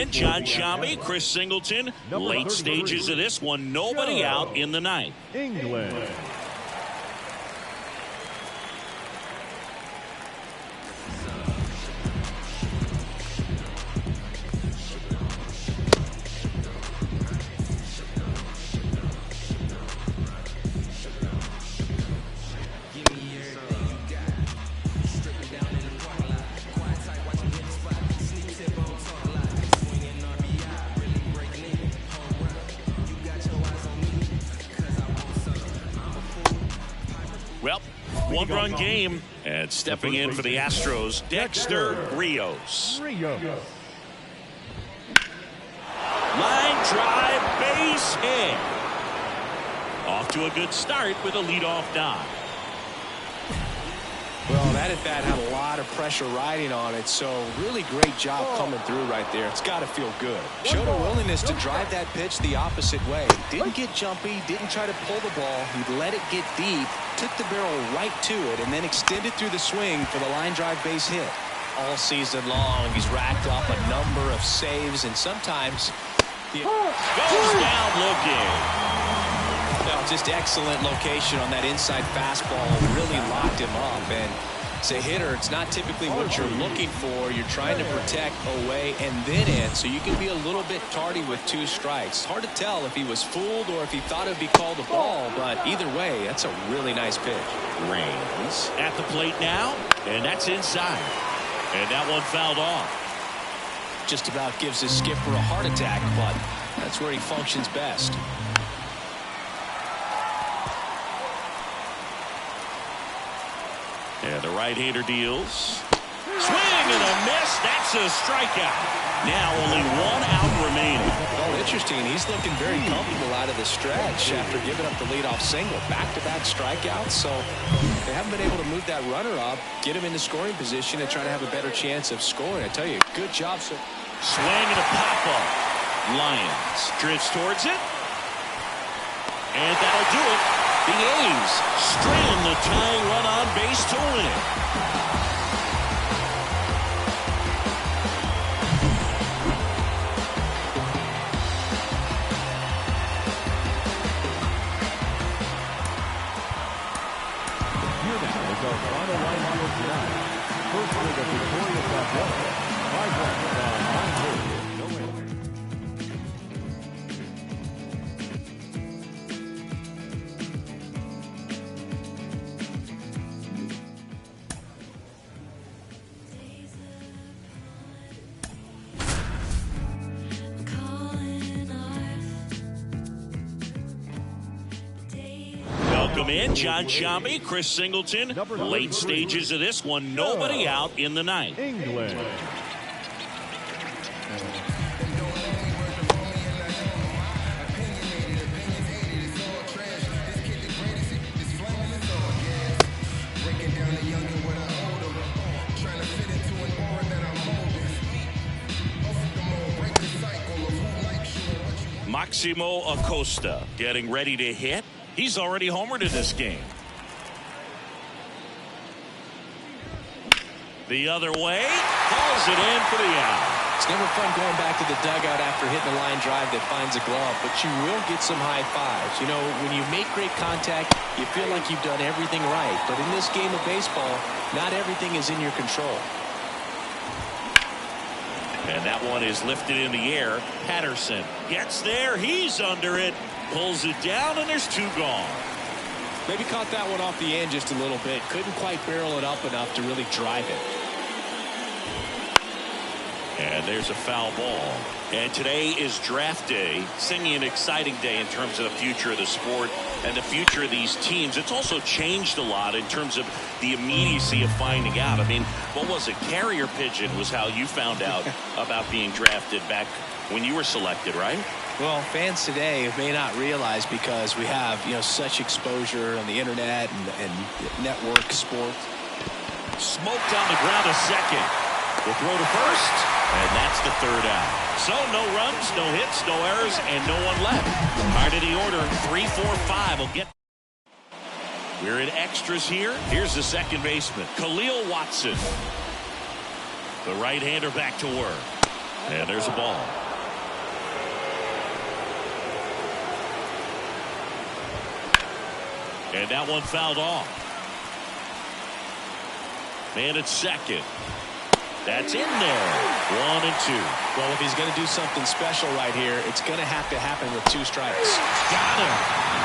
in, John Shambi, Chris Singleton. Late stages of this one, nobody out in the ninth. England. Well, one-run game, and stepping in for the Astros, Dexter Rios. Line drive, base hit. Off to a good start with a leadoff dive. Well, that at bat had a lot of pressure riding on it, so really great job coming through right there. It's got to feel good. Showed a willingness to drive that pitch the opposite way. Didn't get jumpy, didn't try to pull the ball. He let it get deep, took the barrel right to it, and then extended through the swing for the line drive base hit. All season long, he's racked up a number of saves, and sometimes he goes down looking. Well, just excellent location on that inside fastball. Really locked him up. And as a hitter, it's not typically what you're looking for. You're trying to protect away and then in, so you can be a little bit tardy with 2 strikes. Hard to tell if he was fooled or if he thought it would be called a ball, but either way, that's a really nice pitch. Reigns at the plate now, and that's inside. And that one fouled off. Just about gives his skipper a heart attack, but that's where he functions best. And the right-hander deals. Swing and a miss. That's a strikeout. Now only 1 out remaining. Well, interesting. He's looking very comfortable out of the stretch after giving up the leadoff single. Back-to-back strikeouts, so they haven't been able to move that runner up, get him into scoring position, and try to have a better chance of scoring. I tell you, good job, sir. Swing and a pop-up. Lyons drifts towards it. And that'll do it. The A's strand the tying run on base to win. Here now is our final line field tonight. First with a victorious Atlanta. 5 runs on 9 hits, no errors. Welcome in, John Shambi, Chris Singleton. Late stages of this one, nobody out in the ninth. England. Maximo Acosta getting ready to hit. He's already homered in this game. The other way, calls it in for the out. It's never fun going back to the dugout after hitting a line drive that finds a glove, but you will get some high fives. You know, when you make great contact, you feel like you've done everything right. But in this game of baseball, not everything is in your control. And that one is lifted in the air. Patterson gets there. He's under it. Pulls it down, and there's 2 gone. Maybe caught that one off the end just a little bit. Couldn't quite barrel it up enough to really drive it. And there's a foul ball. And today is draft day. Singing an exciting day in terms of the future of the sport and the future of these teams. It's also changed a lot in terms of the immediacy of finding out. I mean, what was it? Carrier pigeon was how you found out about being drafted back when you were selected, right? Well, fans today may not realize, because we have, such exposure on the internet and network sports. Smoked on the ground to second. Will throw to first, and that's the 3rd out. So no runs, no hits, no errors, and no one left. Part of the order, 3, 4, 5 will get. We're in extras here. Here's the second baseman, Khalil Watson. The right-hander back to work. And there's a ball. And that one fouled off. Man at second. That's in there. 1 and 2. Well, if he's going to do something special right here, it's going to have to happen with 2 strikes. Got him.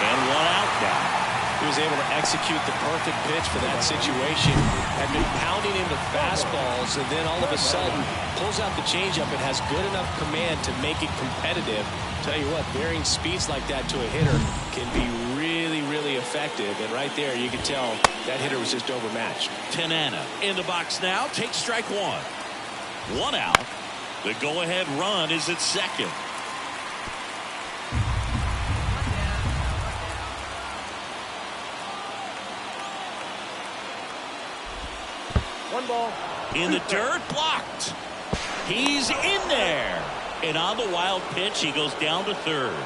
And 1 out now. He was able to execute the perfect pitch for that situation. Had been pounding him with fastballs, and then all of a sudden pulls out the changeup and has good enough command to make it competitive. Tell you what, varying speeds like that to a hitter can be really, really effective. And right there, you can tell that hitter was just overmatched. Tanana in the box now. Takes strike 1. 1 out. The go-ahead run is at second. One ball. In the dirt, blocked. He's in there. And on the wild pitch, he goes down to third.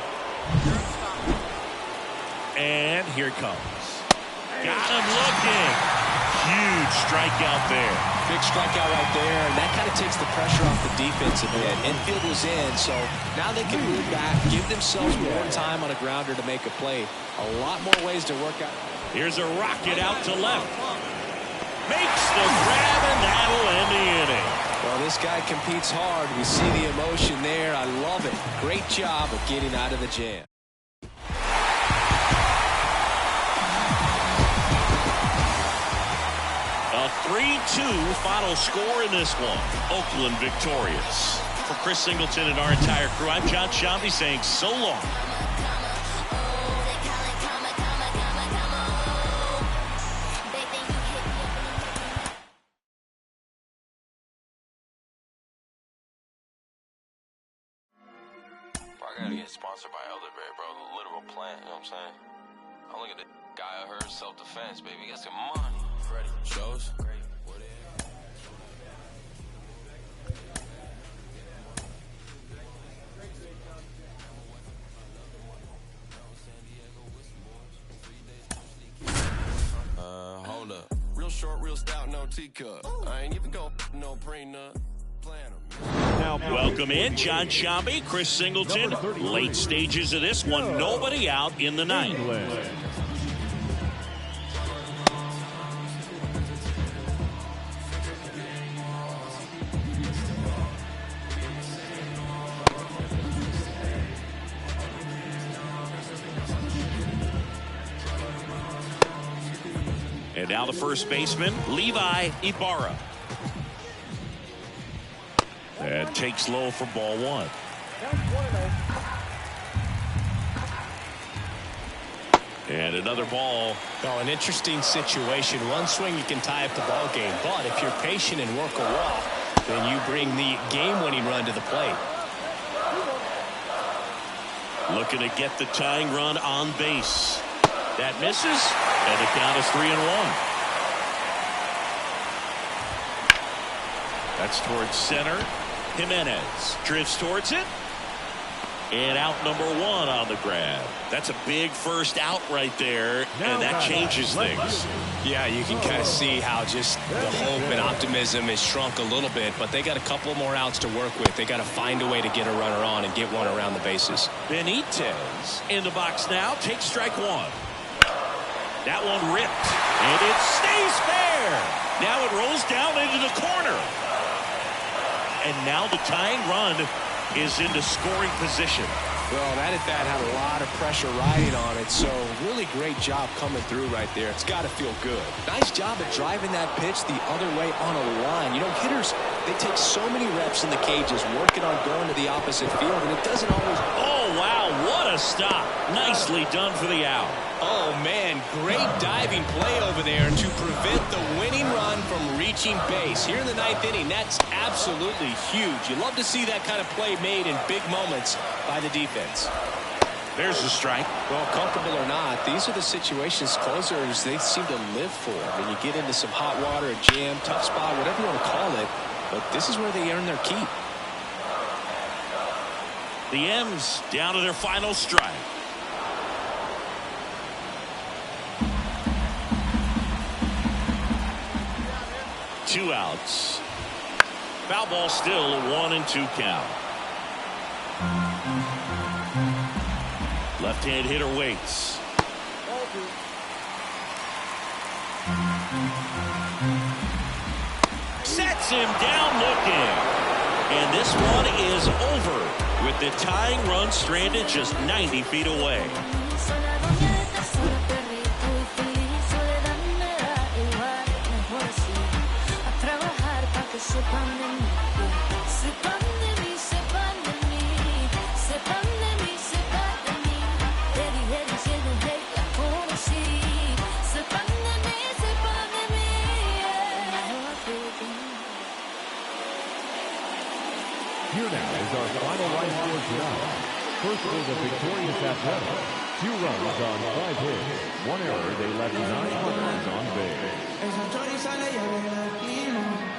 And here it comes. Got him looking. Huge strikeout there. Big strikeout right there, and that kind of takes the pressure off the defense a bit. Infield was in, so now they can move back, give themselves more time on a grounder to make a play. A lot more ways to work out. Here's a rocket out to left. Makes the grab, and that'll end the inning. Well, this guy competes hard. We see the emotion there. I love it. Great job of getting out of the jam. A 3-2 final score in this one. Oakland victorious. For Chris Singleton and our entire crew, I'm John Shambi saying so long. I gotta get sponsored by Elderberry, bro. The literal plant, you know what I'm saying? I look at the guy I heard self-defense, baby. He got some money. Ready? Shows? Great. Hold up. Real short, real stout, no teacup. I ain't even go no prenup. Welcome in, John Shambi, Chris Singleton. Late stages of this one, nobody out in the ninth. And now the first baseman, Levi Ibarra. And takes low for ball 1. And another ball. Oh, an interesting situation. One swing, you can tie up the ball game. But if you're patient and work a walk, then you bring the game-winning run to the plate. Looking to get the tying run on base. That misses, and the count is 3-1. That's towards center. Jimenez drifts towards it. And out number 1 on the grab. That's a big first out right there, and that changes things. Yeah, you can kind of see how just the hope and optimism has shrunk a little bit, but they got a couple more outs to work with. They got to find a way to get a runner on and get one around the bases. Benitez in the box now, takes strike 1. That one ripped, and it stays fair. Now it rolls down into the corner. And now the tying run is into scoring position. Well, that at bat had a lot of pressure riding on it, so really great job coming through right there. It's got to feel good. Nice job of driving that pitch the other way on a line. You know, hitters, they take so many reps in the cages working on going to the opposite field, and it doesn't always... Oh, wow, what a stop. Nicely done for the out. Oh, man, great diving play over there to prevent the winning run from reaching base. Here in the 9th inning, that's absolutely huge. You love to see that kind of play made in big moments by the defense. There's the strike. Well, comfortable or not, these are the situations closers they seem to live for. When you get into some hot water, a jam, tough spot, whatever you want to call it, but this is where they earn their keep. The M's down to their final strike. Two outs. Foul ball, still a 1-2 count. Left-hand hitter waits. Sets him down looking. And this one is over with the tying run stranded just 90 feet away. Here now is our final line score tonight. First for the victorious Athletics. 2 runs on 5 hits. 1 error. They left 9 runners on base.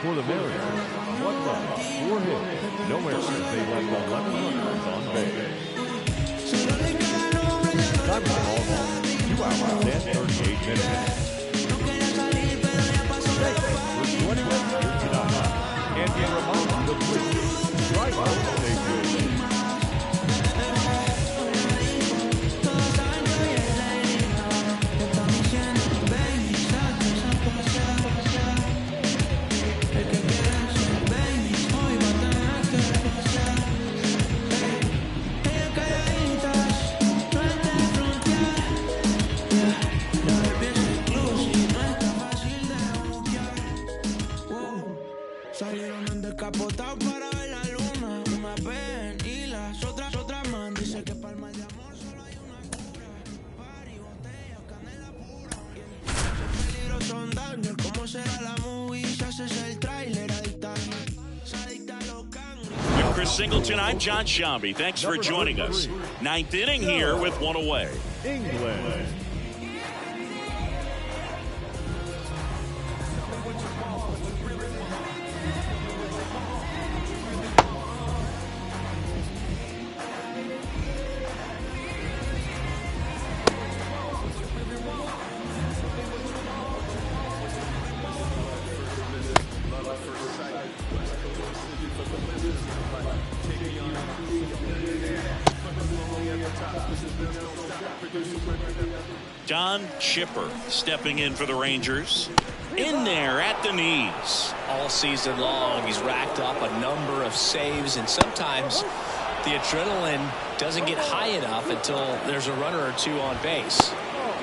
For the Mariners, 1 run, 4 hits. No errors. They left 11 runners on base. Time of the ball game, 2 hours and 38 minutes. Thanks for joining us here tonight. And a reminder to please drive out safely. Salieron descapotados para ver la luna. Una ven y las otras más. Dice que para el mal de amor solo hay una cura. Party, botella, canela pura. Peligros son daños. ¿Cómo será la movie? Se hace el trailer. Adicta a los cangos. With Chris Singleton, I'm John Shambi. Thanks for joining us. 9th inning here with 1 away. England. Don Chipper stepping in for the Rangers. In there at the knees. All season long, he's racked up a number of saves, and sometimes the adrenaline doesn't get high enough until there's a runner or 2 on base.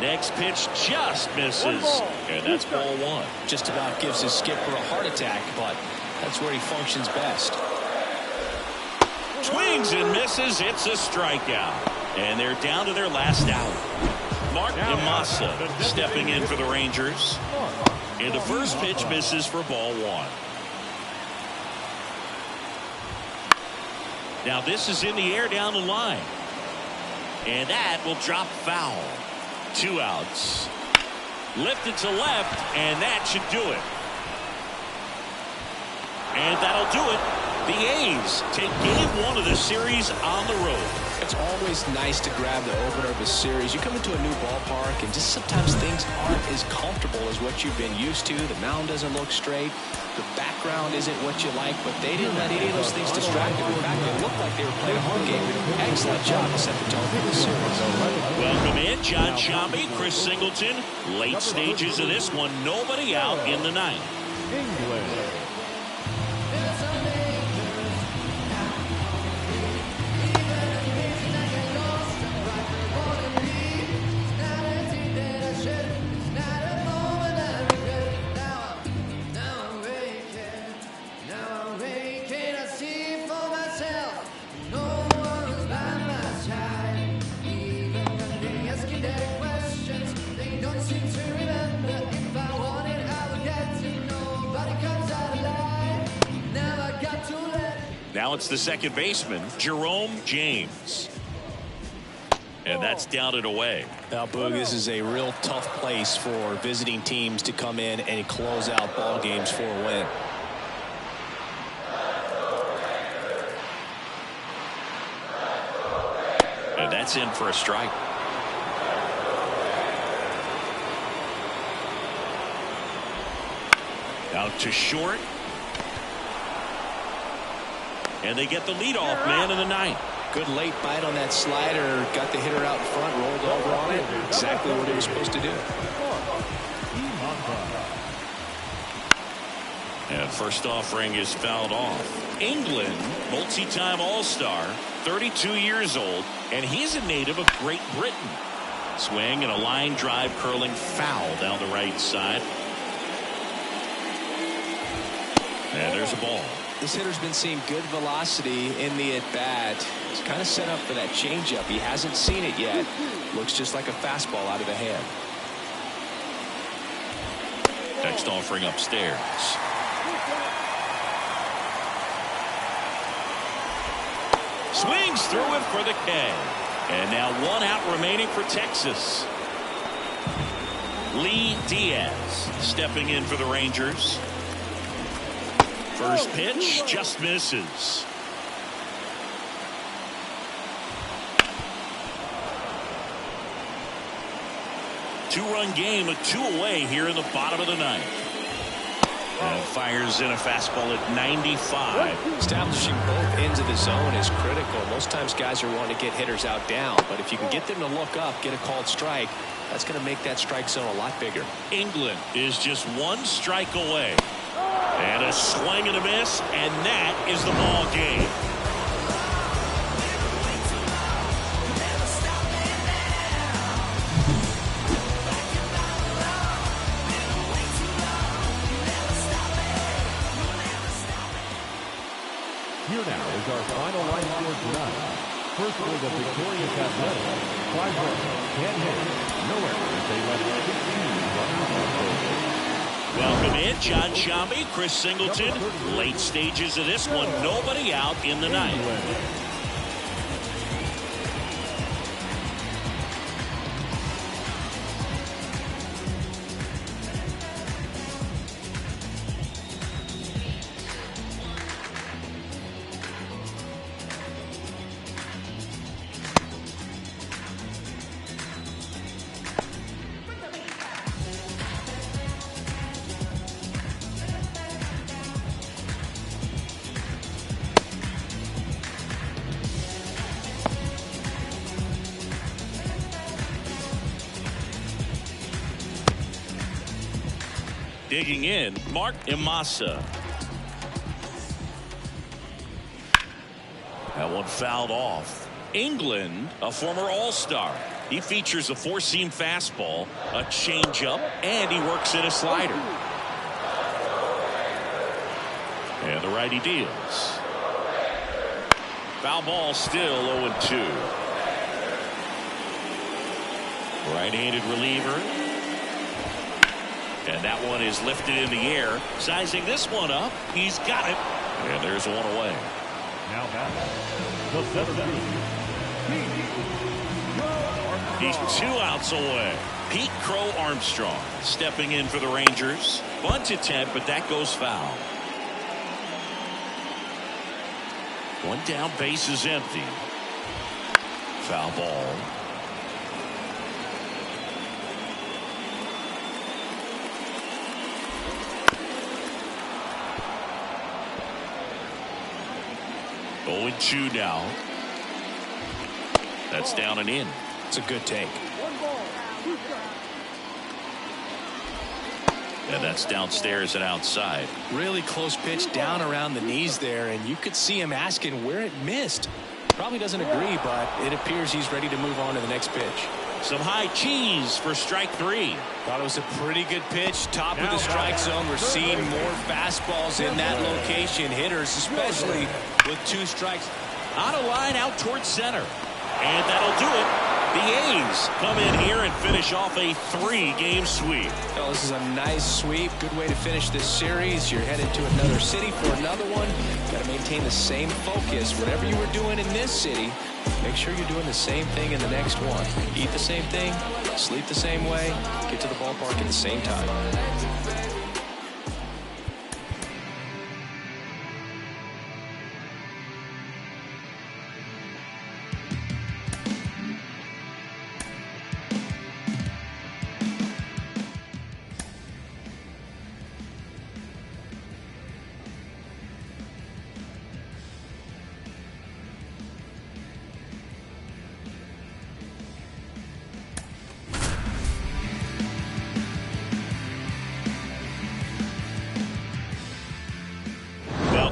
Next pitch just misses. And that's ball 1. Just about gives his skipper a heart attack, but that's where he functions best. Swings and misses. It's a strikeout. And they're down to their last out. Mark Imasa stepping in for the Rangers. And the first pitch misses for ball 1. Now this is in the air down the line. And that will drop foul. 2 outs. Lifted to left, and that should do it. And that'll do it. The A's take game 1 of the series on the road. It's always nice to grab the opener of a series. You come into a new ballpark, and just sometimes things aren't as comfortable as what you've been used to. The mound doesn't look straight. The background isn't what you like, but they didn't let any of those things distract them. In fact, they looked like they were playing a home game. Excellent job to set the tone for this series. Welcome in, John Shambi, Chris Singleton. Late stages of this one, nobody out in the 9th. England. Now it's the second baseman, Jerome James. And that's down and away. Now, Boog, this is a real tough place for visiting teams to come in and close out ball games for a win. And that's in for a strike. Out to short. and they get the leadoff man in the ninth. Good late bite on that slider. Got the hitter out in front, rolled over on it. Exactly what he was supposed to do. And first offering is fouled off. England, multi-time All-Star, 32 years old, and he's a native of Great Britain. Swing and a line drive curling foul down the right side. And there's a ball. This hitter's been seeing good velocity in the at-bat. He's kind of set up for that changeup. He hasn't seen it yet. Looks just like a fastball out of the hand. Next offering upstairs. Swings through it for the K. And now one out remaining for Texas. Lee Diaz stepping in for the Rangers. First pitch just misses. Two-run game, a 2 away here in the bottom of the ninth. And fires in a fastball at 95. Establishing both ends of the zone is critical. Most times guys are wanting to get hitters out down, but if you can get them to look up, get a called strike, that's going to make that strike zone a lot bigger. England is just one strike away. And a swing and a miss, and that is the ball game. Here now is our final line score tonight. First for the victorious Athletics, 5 runs, 10 hits, no errors. They left 16 runners on base. Welcome in, John Shambi, Chris Singleton. Late stages of this one, nobody out in the ninth. Digging in, Mark Imasa. That one fouled off. England, a former All-Star. He features a four-seam fastball, a changeup, and he works in a slider. And the righty deals. Foul ball, still 0-2. Right-handed reliever. And that one is lifted in the air. Sizing this one up. He's got it. And there's one away. Now back. The 7th. He's 2 outs away. Pete Crow Armstrong stepping in for the Rangers. Bunt attempt, but that goes foul. One down, base is empty. Foul ball. Oh, 0-2 now. That's down and in. It's a good take. And that's downstairs and outside. Really close pitch down around the knees there, and you could see him asking where it missed. Probably doesn't agree, but it appears he's ready to move on to the next pitch. Some high cheese for strike 3. Thought it was a pretty good pitch. Top of the strike zone. We're seeing more fastballs in that location. Hitters, especially with 2 strikes. On a line out towards center. And that'll do it. The A's come in here and finish off a 3-game sweep. Oh, this is a nice sweep. Good way to finish this series. You're headed to another city for another one. Got to maintain the same focus. Whatever you were doing in this city, make sure you're doing the same thing in the next one. Eat the same thing, sleep the same way, get to the ballpark at the same time.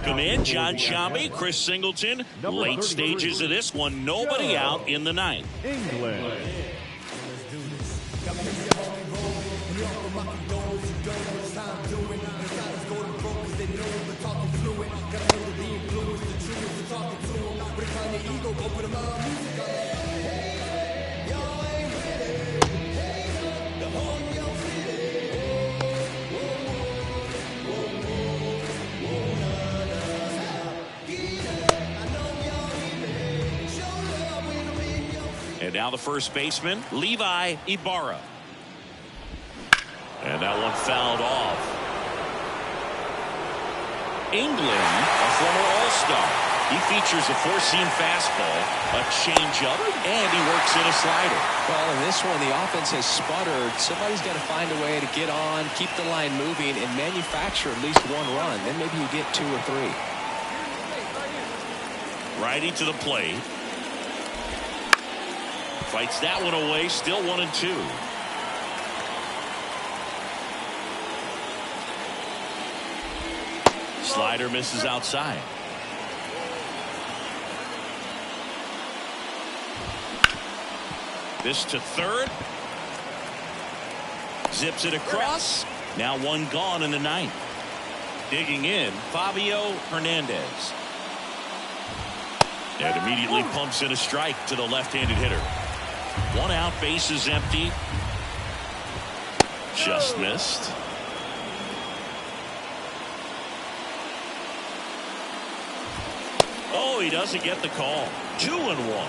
Welcome in, John Shambi, Chris Singleton. Late stages of this one, nobody out in the ninth. England. And now the first baseman, Levi Ibarra. And that one fouled off. England, a former All-Star. He features a four-seam fastball, a changeup, and he works in a slider. Well, in this one, the offense has sputtered. Somebody's got to find a way to get on, keep the line moving, and manufacture at least one run. Then maybe you get 2 or 3. Righty to the plate. Fights that one away, still 1-2. Slider misses outside. This to third. Zips it across. Now one gone in the ninth. Digging in, Fabio Hernandez. And immediately pumps in a strike to the left-handed hitter. 1 out, bases empty. Just missed. Oh, he doesn't get the call. 2-1.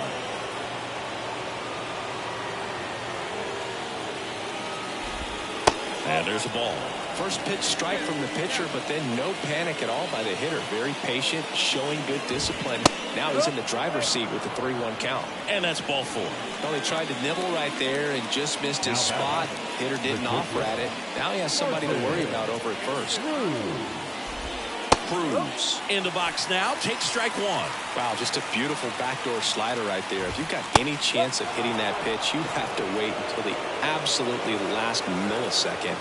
And there's a ball. First pitch strike from the pitcher, but then no panic at all by the hitter. Very patient, showing good discipline. Now he's in the driver's seat with the 3-1 count. And that's ball 4. Well, he tried to nibble right there and just missed his spot. Hitter didn't offer at it. Now he has somebody to worry about over at first. Cruz in the box now. Takes strike 1. Wow, just a beautiful backdoor slider right there. If you've got any chance of hitting that pitch, you have to wait until the absolutely last millisecond.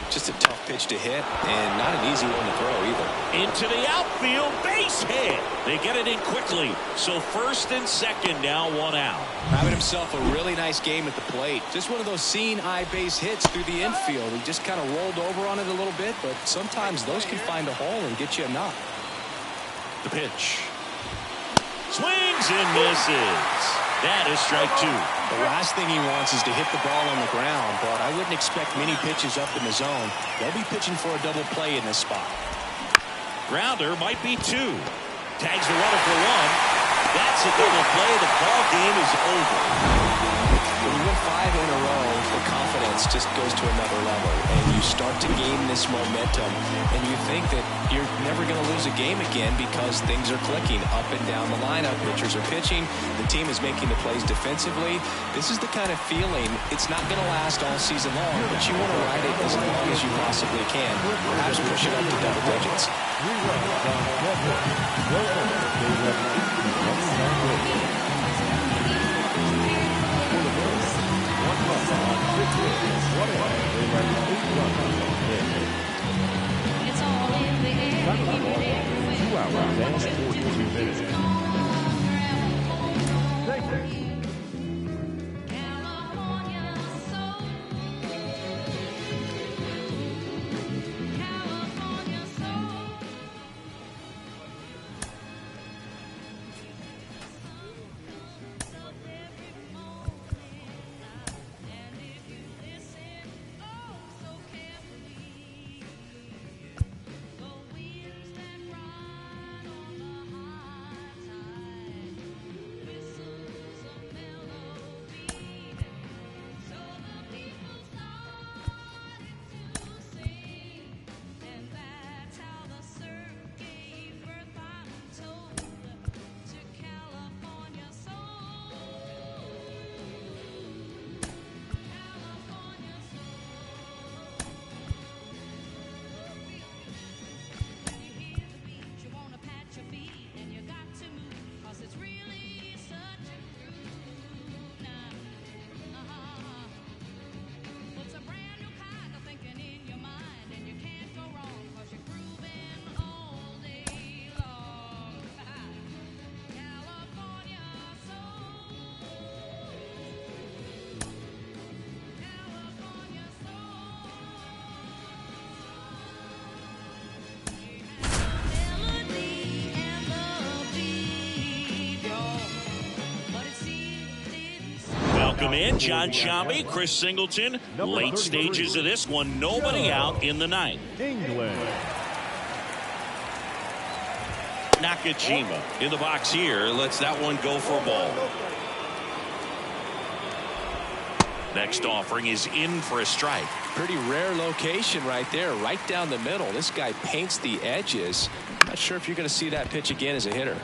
Just a tough pitch to hit, and not an easy one to throw either. Into the outfield, base hit. They get it in quickly. So first and second, now 1 out. Having himself a really nice game at the plate. Just one of those seeing eye base hits through the infield. He just kind of rolled over on it a little bit, but sometimes those can find a hole and get you a knock. The pitch. Swings and misses. That is strike 2. The last thing he wants is to hit the ball on the ground, but I wouldn't expect many pitches up in the zone. They'll be pitching for a double play in this spot. Grounder might be 2. Tags the runner for 1. That's a double play. The ball game is over. When you win 5 in a row, the confidence just goes to another level, and you start to gain this momentum, and you think that you're never going to lose a game again because things are clicking up and down the lineup. Pitchers are pitching. The team is making the plays defensively. This is the kind of feeling, it's not going to last all season long, but you want to ride it as long as you possibly can. Perhaps push it up to double digits. It's all in the air. 2 hours and 42 minutes. Thank you. California soul. California soul. Welcome in, John Sciambi, Chris Singleton. Late stages of this one, nobody out in the ninth. England. Nakajima in the box here, lets that one go for a ball. Next offering is in for a strike. Pretty rare location right there, right down the middle. This guy paints the edges. Not sure if you're going to see that pitch again as a hitter.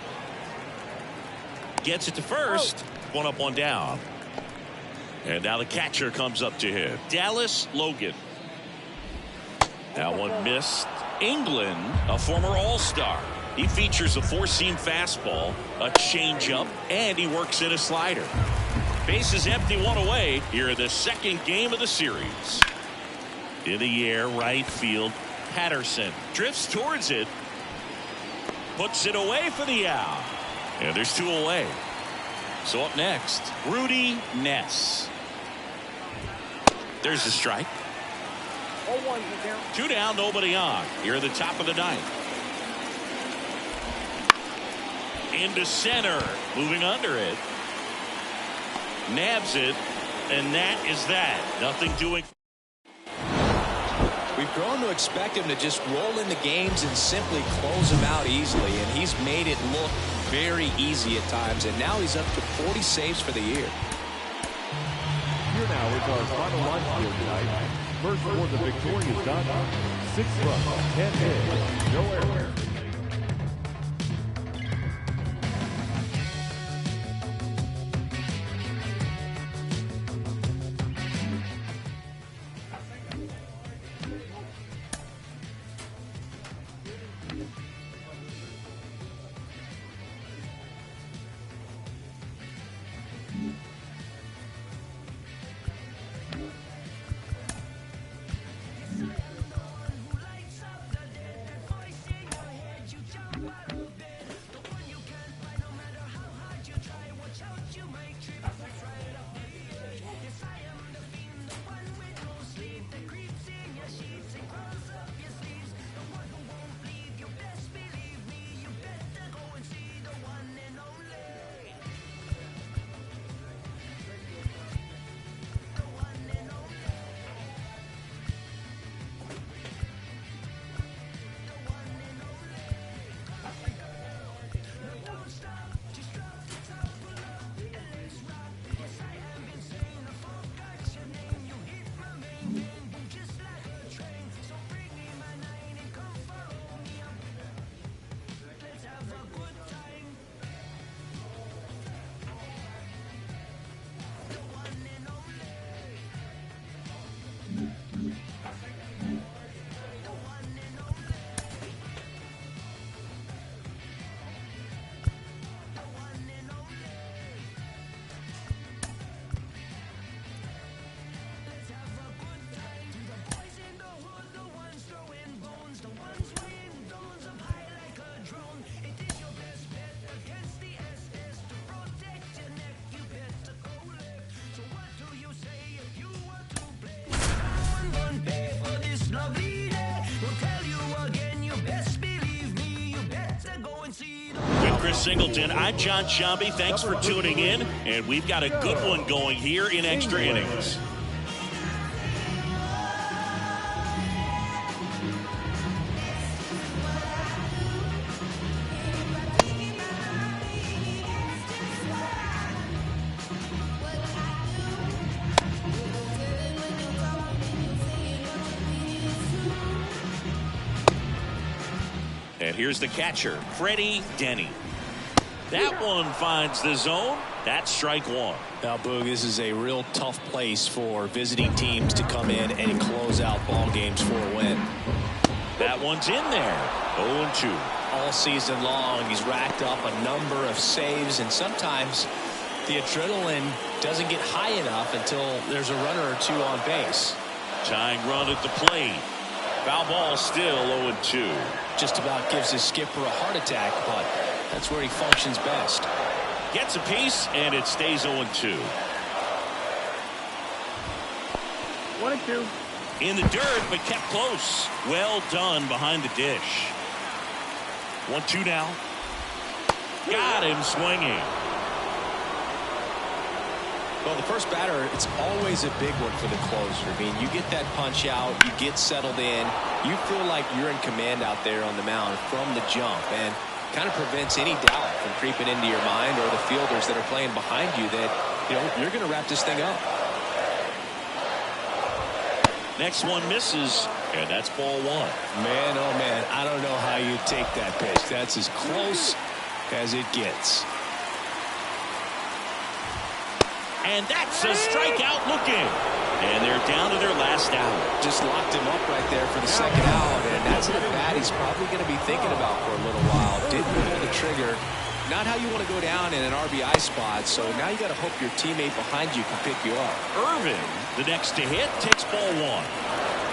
Gets it to first. One up, one down. And now the catcher comes up to him. Dallas Logan. That one missed. England, a former All-Star. He features a four-seam fastball, a changeup, and he works in a slider. Bases empty, one away here in the second game of the series. In the air, right field. Patterson drifts towards it. Puts it away for the out. And there's two away. So up next, Rudy Ness. There's the strike. 2 down, nobody on. Here at the top of the ninth. Into center. Moving under it. Nabs it. And that is that. Nothing doing. We've grown to expect him to just roll into games and simply close them out easily. And he's made it look very easy at times. And now he's up to 40 saves for the year. Here now is our final line score tonight. First for the victorious Dodgers, 6 runs, 10 hits, no errors. Chris Singleton, I'm John Sciambi. Thanks for tuning in, and we've got a good one going here in extra innings. And here's the catcher, Freddie Denny. That one finds the zone. That's strike one. Now, Boog, this is a real tough place for visiting teams to come in and close out ball games for a win. That one's in there. 0-2. All season long, he's racked up a number of saves, and sometimes the adrenaline doesn't get high enough until there's a runner or two on base. Tying run at the plate. Foul ball still 0-2. Just about gives his skipper a heart attack, but that's where he functions best. Gets a piece, and it stays 0-2. 1-2. In the dirt, but kept close. Well done behind the dish. 1-2 now. Got him swinging. Well, the first batter, it's always a big one for the closer. I mean, you get that punch out, you get settled in, you feel like you're in command out there on the mound from the jump, and kind of prevents any doubt from creeping into your mind or the fielders that are playing behind you that, you know, you're going to wrap this thing up. Next one misses, and that's ball one. Man, oh man, I don't know how you take that pitch. That's as close as it gets. And that's a strikeout looking. And they're down to their last out. Just locked him up right there for the second out, and that's an at-bat he's probably going to be thinking about for a little while. Didn't pull the trigger. Not how you want to go down in an RBI spot, so now you got to hope your teammate behind you can pick you up. Irvin, the next to hit, takes ball one.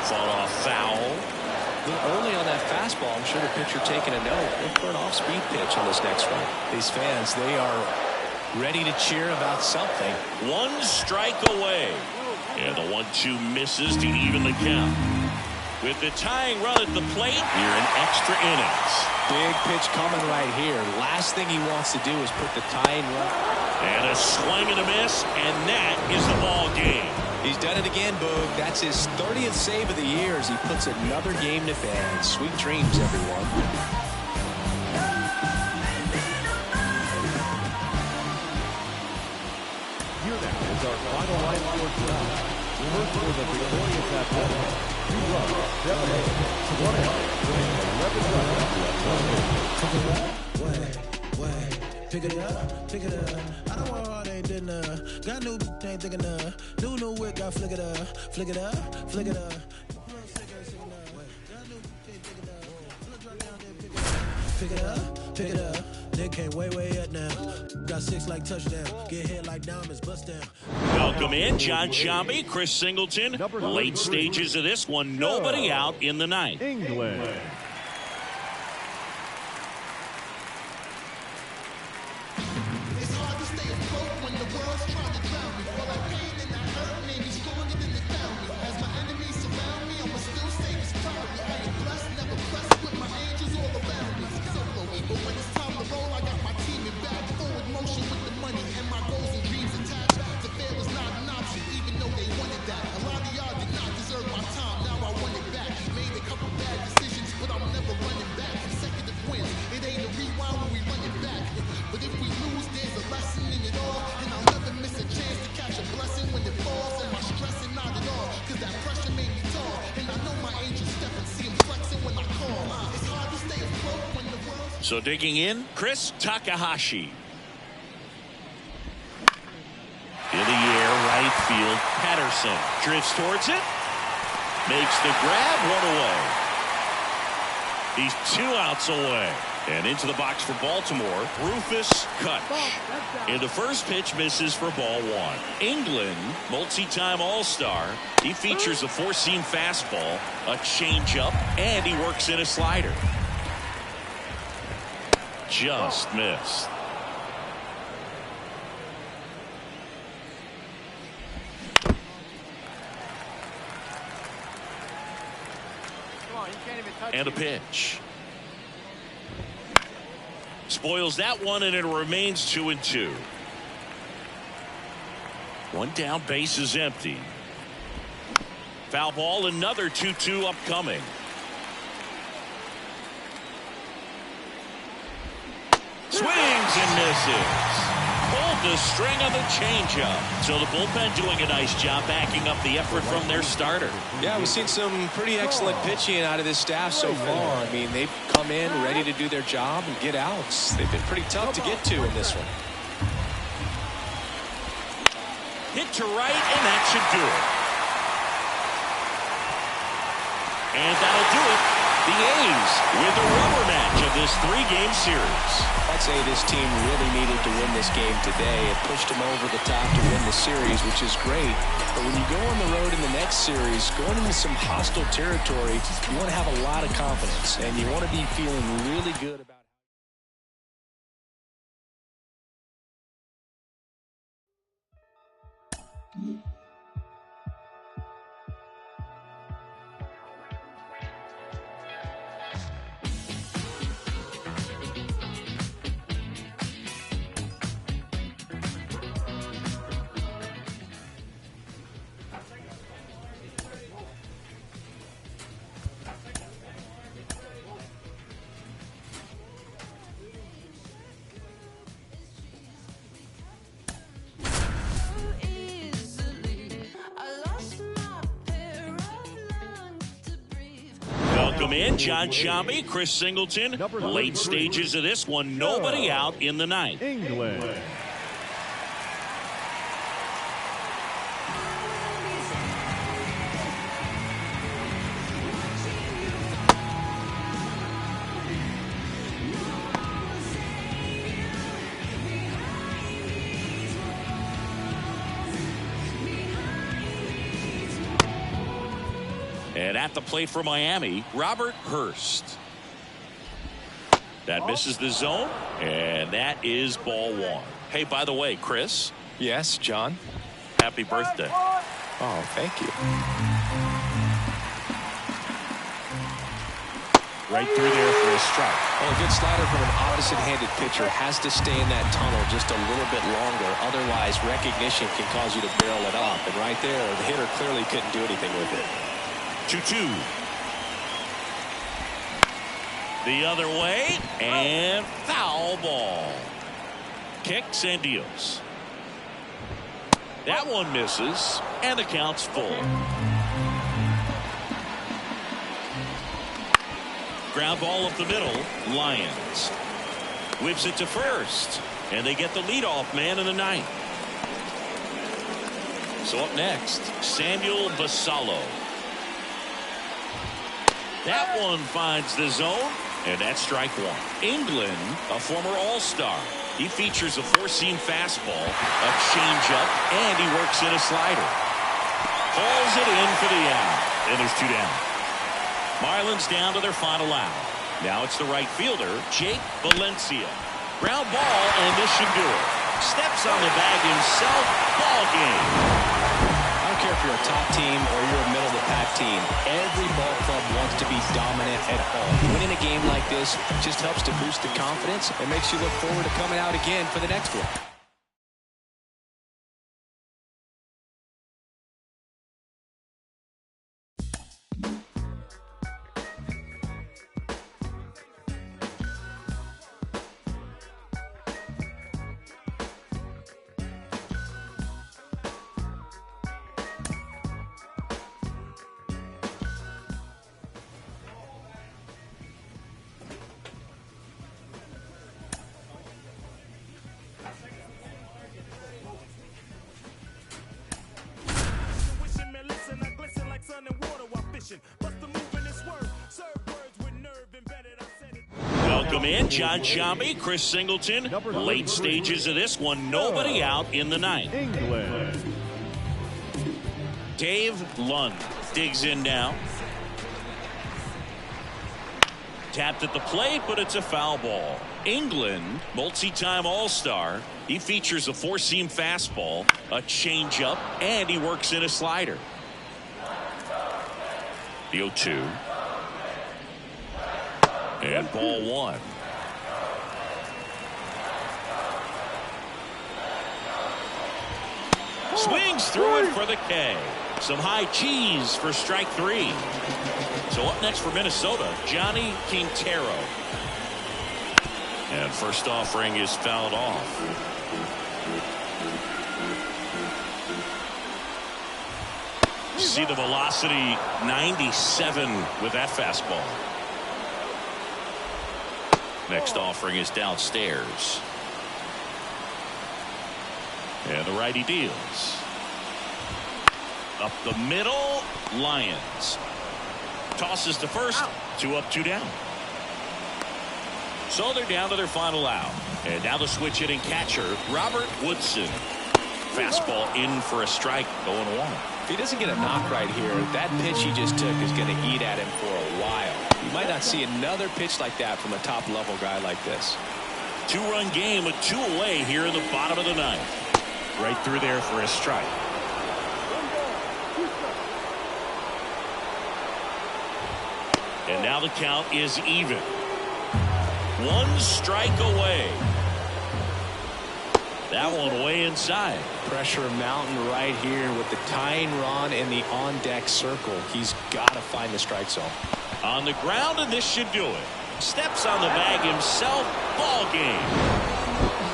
Fought off foul. A little early on that fastball. I'm sure the pitcher taking a note. Look for an off-speed pitch on this next one. These fans, they are ready to cheer about something. One strike away. And the 1-2 misses to even the count. With the tying run at the plate, here in extra innings. Big pitch coming right here. Last thing he wants to do is put the tying run. And a swing and a miss, and that is the ball game. He's done it again, Boog. That's his 30th save of the year as he puts another game to bed. Sweet dreams, everyone. Here now is our final line score tonight. First for the victorious Athletics, 2 runs, 7 hits, 1 out, with 11 runs. Pick it up. I don't want hard, ain't did enough. Got new, ain't thick enough. New whip, got flick it up. Flick it up. Pick it up. They came way up now. Got 6 like touchdown. Get hit like diamonds, bust down. Welcome in, John Sciambi, Chris Singleton. Late stages of this one, nobody out in the ninth. England. It's hard to stay afloat when the world's trying to drown me. All that pain and that hurt made me stronger than they found me. As my enemies surround me, I'ma still stay this proudly. I am blessed, never pressed with my angels all around me. Solo, but when it's time to roll, I got my team in back. Forward motion with the money and my goals and dreams attached. To fail is not an option, even though they wanted that. A lot of y'all did not deserve my time, now I want it back. Made a couple bad decisions, but I'm never running back. Consecutive wins, it ain't a rewind when we run it back. But if we lose, there's a lesson in it all. And I'll never miss a chance to catch a blessing when it falls. And my stressing not at all, cause that pressure made me tall. And I know my angels step and see him flexing when I call. It's hard to stay afloat when the world's... So digging in, Chris Takahashi. In the air, right field, Patterson drifts towards it. Makes the grab, one away. He's 2 outs away. And into the box for Baltimore, Rufus Kutch. And the first pitch misses for ball one. England, multi-time All-Star. He features a 4-seam fastball, a changeup, and he works in a slider. Just missed. And a pitch. Spoils that one, and it remains 2-2. One down, base is empty. Foul ball, another 2-2 upcoming. Swings and misses. Pulled the string on the changeup. So the bullpen doing a nice job backing up the effort from their starter. Yeah, we've seen some pretty excellent pitching out of this staff so far. I mean, they've come in ready to do their job and get outs. They've been pretty tough to get to in this one. Hit to right, and that should do it. And that'll do it. The A's with a rubber match of this 3-game series. I'd say this team really needed to win this game today. It pushed them over the top to win the series, which is great. But when you go on the road in the next series, going into some hostile territory, you want to have a lot of confidence, and you want to be feeling really good about it. Welcome in John Sciambi, Chris Singleton. Late stages of this one. Nobody out in the ninth. England. And at the plate for Miami, Robert Hurst. That misses the zone, and that is ball one. Hey, by the way, Chris. Yes, John. Happy birthday. Oh, thank you. Right through there for a strike. Well, a good slider from an opposite-handed pitcher has to stay in that tunnel just a little bit longer. Otherwise, recognition can cause you to barrel it up. And right there, the hitter clearly couldn't do anything with it. 2-2. The other way, and foul ball. Kicks and deals. That one misses, and the count's full. Ground ball up the middle, Lions. Whips it to first, and they get the leadoff man in the ninth. So up next, Samuel Basallo. That one finds the zone, and that's strike one. England, a former All-Star. He features a four-seam fastball, a changeup, and he works in a slider. Hauls it in for the out, and there's two down. Marlins down to their final out. Now it's the right fielder, Jake Valencia. Ground ball, and this should do it. Steps on the bag himself, ball game. I don't care if you're a top team or you're a middle-of-the-pack team. Every ball club wants to be dominant at home. Winning a game like this just helps to boost the confidence and makes you look forward to coming out again for the next one. Welcome in John Sciambi, Chris Singleton. Late stages of this one. Nobody out in the ninth. England. Dave Lund digs in now. Tapped at the plate, but it's a foul ball. England, multi-time All-Star. He features a four-seam fastball, a changeup, and he works in a slider. The 0-2. And ball one. Swings through it for the K. Some high cheese for strike three. So up next for Minnesota, Johnny Quintero. And first offering is fouled off. See the velocity, 97 with that fastball. Next offering is downstairs. And the righty deals. Up the middle, Lions. Tosses to first, 2 up, 2 down. So they're down to their final out. And now the switch hitting catcher, Robert Woodson. Fastball in for a strike, 0-1. If he doesn't get a knock right here, that pitch he just took is going to eat at him for a while. You might not see another pitch like that from a top-level guy like this. 2-run game with 2 away here in the bottom of the ninth. Right through there for a strike. And now the count is even. 1 strike away. That one way inside. Pressure mountain right here with the tying run in the on-deck circle. He's got to find the strike zone. On the ground, and this should do it. Steps on the bag himself. Ball game.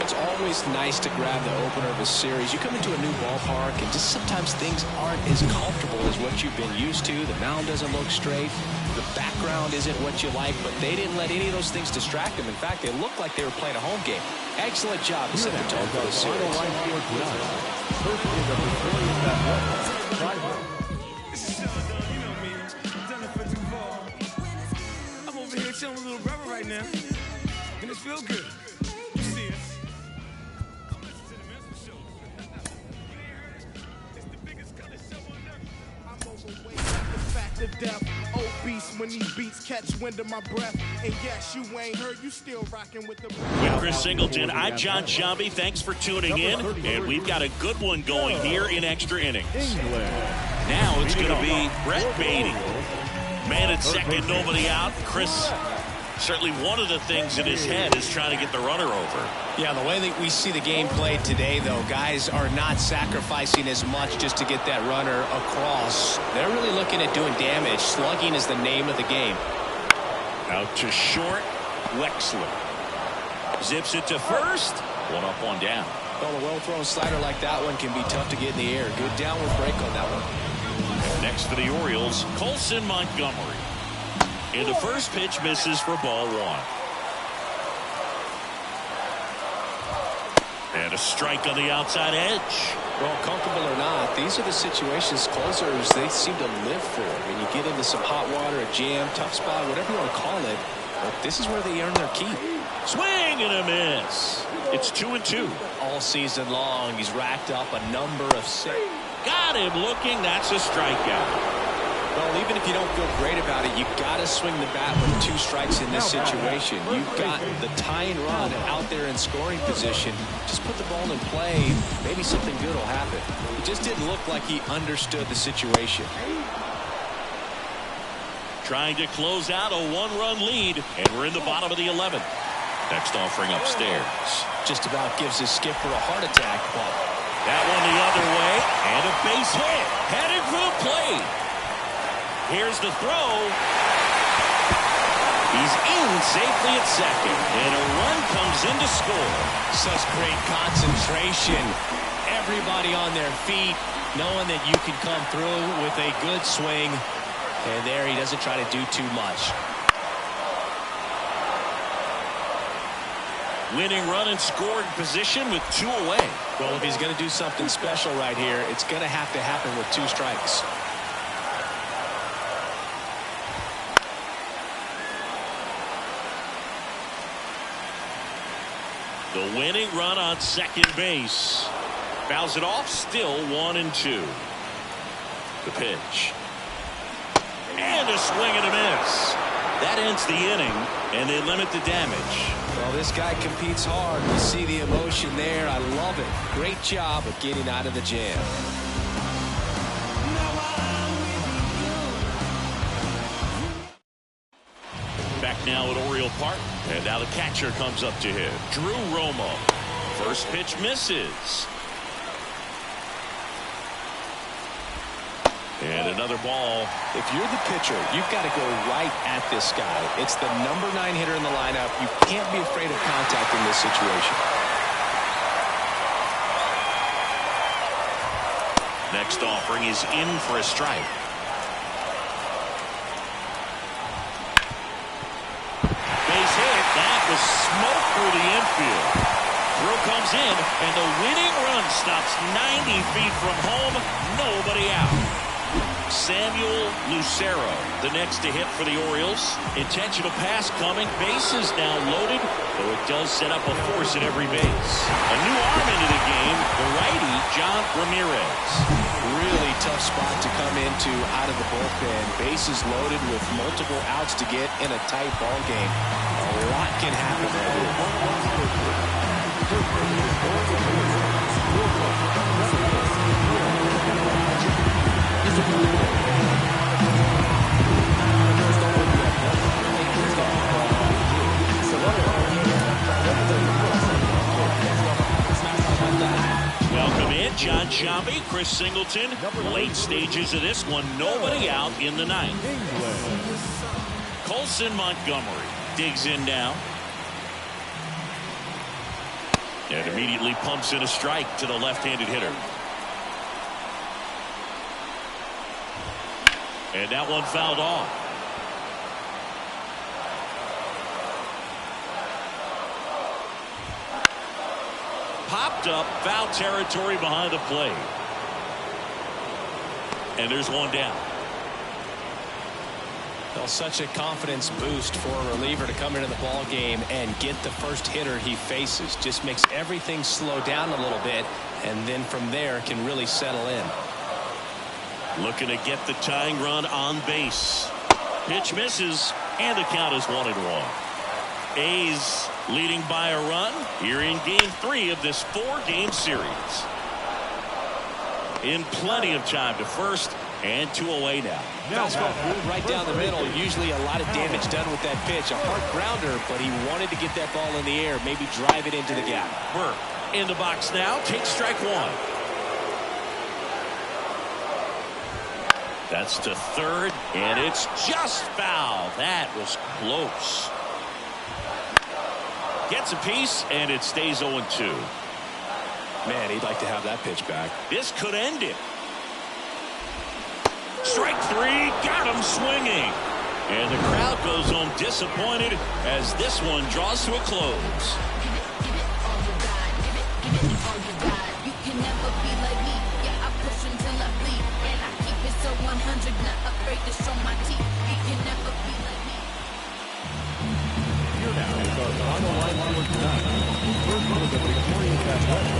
it's always nice to grab the opener of a series. You come into a new ballpark, and just sometimes things aren't as comfortable as what you've been used to. The mound doesn't look straight. The background isn't what you like, but they didn't let any of those things distract them. In fact, they looked like they were playing a home game. Excellent job to set the tone for the series. First is a victorious Athletics. I'm over here chilling with little brother right now, and it feels good. You see it? I'm listening to the Men's Show. You ain't heard it? It's the biggest color show on earth. I'm overweight, the fact of death. Obese when these beats catch wind of my breath. And yes, you ain't heard, you still rocking with the... With Chris Singleton, I'm John Sciambi. Thanks for tuning in. And we've got a good one going here in extra innings. Now it's going to be Brett Beatty. Man at second, nobody out. Chris, certainly one of the things in his head is trying to get the runner over. Yeah, the way that we see the game played today, though, guys are not sacrificing as much just to get that runner across. They're really looking at doing damage. Slugging is the name of the game. Out to short, Wexler. Zips it to first. One up, one down. Well, a well-thrown slider like that one can be tough to get in the air. Good downward break on that one. Next for the Orioles, Colson Montgomery. And the first pitch misses for ball one. And a strike on the outside edge. Well, comfortable or not, these are the situations closers they seem to live for. When you get into some hot water, a jam, tough spot, whatever you want to call it, but this is where they earn their keep. Swing and a miss. It's 2-2. All season long, he's racked up a number of saves. Got him looking. That's a strikeout. Well, even if you don't feel great about it, you've got to swing the bat with 2 strikes in this situation. You've got the tying run out there in scoring position. Just put the ball in play. Maybe something good will happen. It just didn't look like he understood the situation. Trying to close out a 1-run lead, and we're in the bottom of the 11th. Next offering upstairs. Just about gives his skipper a heart attack, but that one the other way, and a base hit. Headed for the plate. Here's the throw. He's in safely at second, and a run comes in to score. Such great concentration. Everybody on their feet, knowing that you can come through with a good swing. And there he doesn't try to do too much. Winning run in scoring position with 2 away. Well, if he's going to do something special right here, it's going to have to happen with 2 strikes. The winning run on second base. Fouls it off, still 1-2. The pitch. And a swing and a miss. That ends the inning, and they limit the damage. Well, this guy competes hard. You see the emotion there. I love it. Great job of getting out of the jam. Back now at Oriole Park, and now the catcher comes up to him. Drew Romo. First pitch misses. And another ball. If you're the pitcher, you've got to go right at this guy. It's the number 9 hitter in the lineup. You can't be afraid of contact in this situation. Next offering is in for a strike. Base hit. That was smoke through the infield. Throw comes in, and the winning run stops 90 feet from home. Nobody out. Samuel Lucero, the next to hit for the Orioles. Intentional pass coming. Bases now loaded, though it does set up a force at every base. A new arm into the game, the righty, John Ramirez. Really tough spot to come into out of the bullpen. Bases loaded with multiple outs to get in a tight ball game. A lot can happen there. Welcome in, John Sciambi, Chris Singleton. Late stages of this one, nobody out in the 9th. Colson Montgomery digs in now. And immediately pumps in a strike to the left-handed hitter. And that one fouled off. Popped up, foul territory behind the plate. And there's one down. Well, such a confidence boost for a reliever to come into the ball game and get the first hitter he faces. Just makes everything slow down a little bit, and then from there can really settle in. Looking to get the tying run on base. Pitch misses, and the count is 1-1. A's leading by a run here in Game 3 of this 4-game series. In plenty of time to first, and 2 away now. Fastball pulled right down the middle. Usually a lot of damage done with that pitch. A hard grounder, but he wanted to get that ball in the air, maybe drive it into the gap. Burke in the box now, takes strike 1. That's to third, and it's just foul. That was close. Gets a piece, and it stays 0-2. Man, he'd like to have that pitch back. This could end it. Strike 3, got him swinging. And the crowd goes home disappointed as this one draws to a close. You can never be like me. Yeah, I push until I bleed. And I keep it so 100, not afraid to show my teeth. You can never be like me. Here now is our final line score tonight. First one of the victorious athletic.